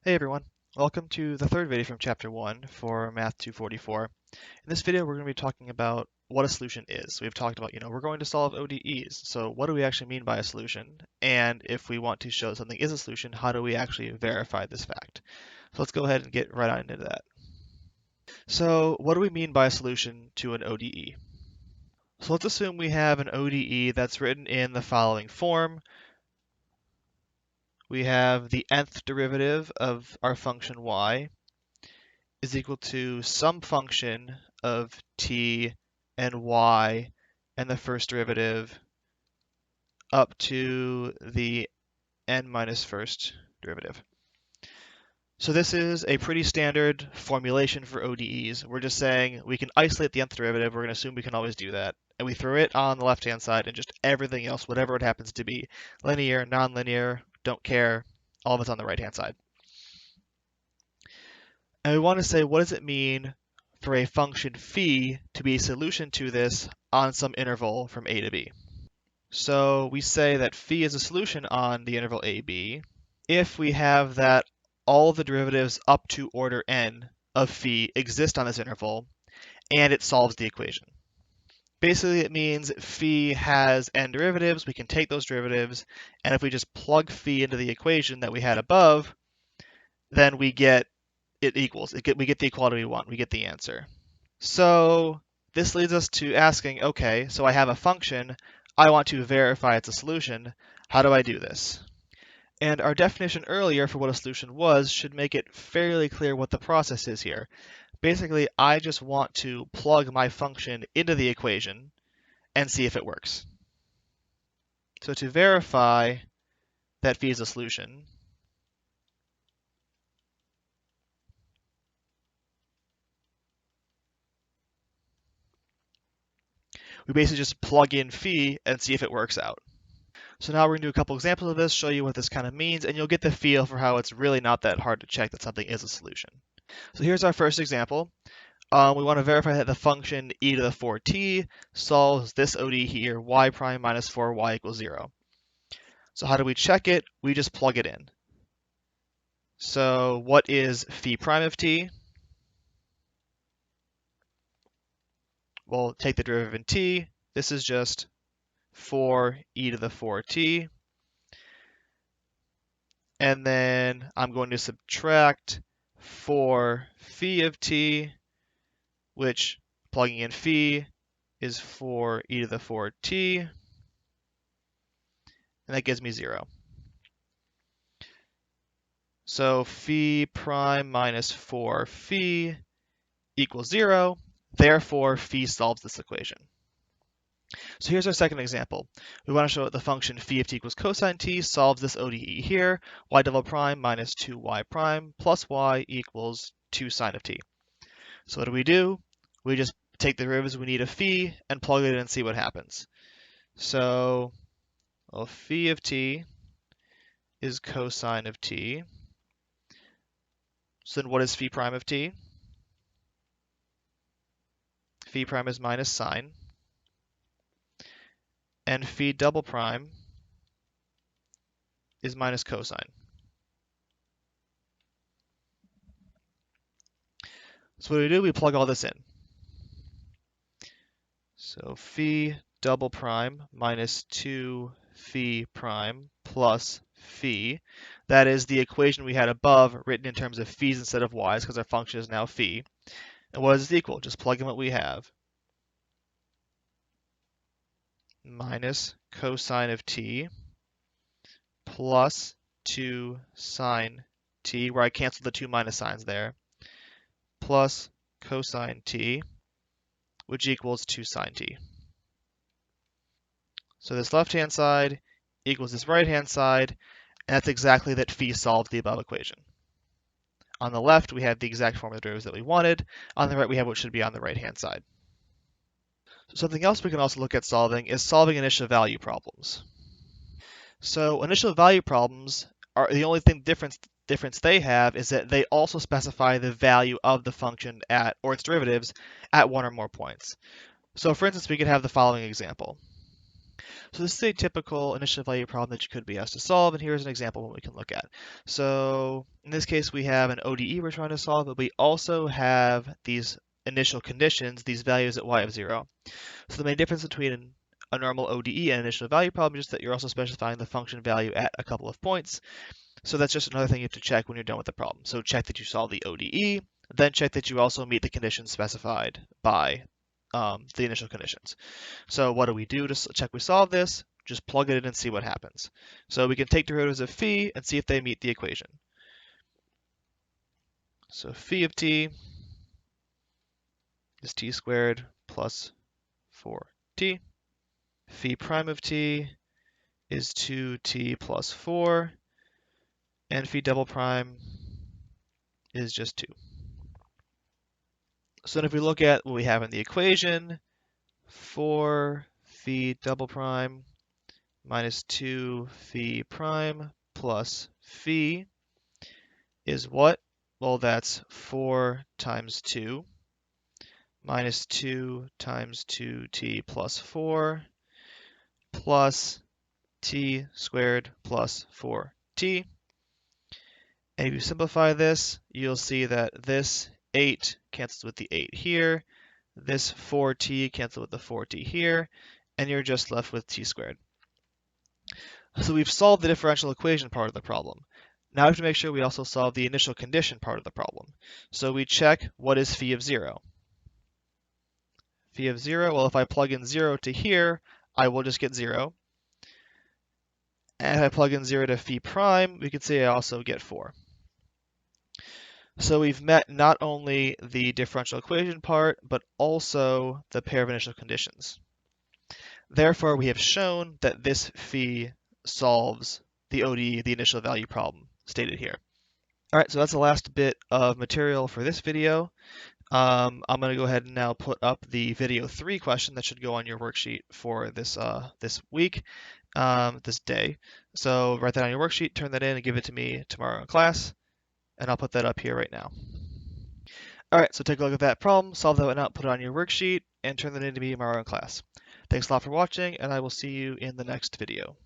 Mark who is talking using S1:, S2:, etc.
S1: Hey everyone, welcome to the third video from Chapter 1 for Math 244. In this video we're going to be talking about what a solution is. We've talked about, we're going to solve ODEs, so what do we actually mean by a solution? And if we want to show something is a solution, how do we actually verify this fact? So let's go ahead and get right on into that. So what do we mean by a solution to an ODE? So let's assume we have an ODE that's written in the following form. We have the nth derivative of our function y is equal to some function of t and y and the first derivative up to the n minus first derivative. So this is a pretty standard formulation for ODEs. We're just saying we can isolate the nth derivative. We're going to assume we can always do that. And we throw it on the left-hand side and just everything else, whatever it happens to be, linear, nonlinear, don't care, all of it's on the right-hand side. And we want to say, what does it mean for a function phi to be a solution to this on some interval from a to b? So we say that phi is a solution on the interval ab if we have that all of the derivatives up to order n of phi exist on this interval and it solves the equation. Basically, it means phi has n derivatives. We can take those derivatives, and if we just plug phi into the equation that we had above, then we get it equals. We get the equality we want. We get the answer. So this leads us to asking, okay, so I have a function. I want to verify it's a solution. How do I do this? And our definition earlier for what a solution was should make it fairly clear what the process is here. Basically, I just want to plug my function into the equation and see if it works. So to verify that phi is a solution, we basically just plug in phi and see if it works out. So now we're going to do a couple examples of this, show you what this kind of means, and you'll get the feel for how it's really not that hard to check that something is a solution. So here's our first example. We want to verify that the function e to the 4t solves this ODE here, y prime minus 4y equals 0. So how do we check it? We just plug it in. So what is phi prime of t? We'll take the derivative in t. This is just 4 e to the 4t. And then I'm going to subtract 4 phi of t, which plugging in phi is 4 e to the 4t, and that gives me 0. So phi prime minus 4 phi equals 0. Therefore, phi solves this equation. So here's our second example. We want to show that the function phi of t equals cosine t solves this ODE here, y double prime minus 2y prime plus y equals 2 sine of t. So what do? We just take the derivatives we need of phi and plug it in and see what happens. So, well, phi of t is cosine of t. So then what is phi prime of t? Phi prime is minus sine. And phi double prime is minus cosine. So what do? We plug all this in. So phi double prime minus 2 phi prime plus phi. That is the equation we had above written in terms of phis instead of y's because our function is now phi. And what is it equal? Just plug in what we have. Minus cosine of t plus 2 sine t, where I canceled the 2 minus signs there, plus cosine t, which equals 2 sine t. So this left-hand side equals this right-hand side, and that's exactly that phi solves the above equation. On the left, we have the exact form of the derivatives that we wanted. On the right, we have what should be on the right-hand side. So something else we can also look at solving is solving initial value problems. So initial value problems are the only thing difference they have is that they also specify the value of the function at, or its derivatives, at one or more points. So for instance, we could have the following example. So this is a typical initial value problem that you could be asked to solve, and here's an example of what we can look at. So in this case, we have an ODE we're trying to solve, but we also have these initial conditions, these values at y of 0. So the main difference between a normal ODE and initial value problem is that you're also specifying the function value at a couple of points. So that's just another thing you have to check when you're done with the problem. So check that you solve the ODE, then check that you also meet the conditions specified by the initial conditions. So what do we do to check we solve this? Just plug it in and see what happens. So we can take derivatives of phi and see if they meet the equation. So phi of t is t squared plus 4t. Phi prime of t is 2t plus 4. And phi double prime is just 2. So then if we look at what we have in the equation, 4 phi double prime minus 2 phi prime plus phi is what? Well, that's 4 times 2 minus 2 times 2t plus 4 plus t squared plus 4t. And if you simplify this, you'll see that this 8 cancels with the 8 here, this 4t cancels with the 4t here, and you're just left with t squared. So we've solved the differential equation part of the problem. Now we have to make sure we also solve the initial condition part of the problem. So we check what is phi of 0. Phi of 0, well, if I plug in 0 to here, I will just get 0. And if I plug in 0 to phi prime, we can say I also get 4. So we've met not only the differential equation part, but also the pair of initial conditions. Therefore, we have shown that this phi solves the ODE, the initial value problem stated here. All right, so that's the last bit of material for this video. I'm going to go ahead and now put up the video 3 question that should go on your worksheet for this this week, this day. So write that on your worksheet, turn that in, and give it to me tomorrow in class, and I'll put that up here right now. All right, so take a look at that problem, solve that one out, put it on your worksheet, and turn that in to me tomorrow in class. Thanks a lot for watching, and I will see you in the next video.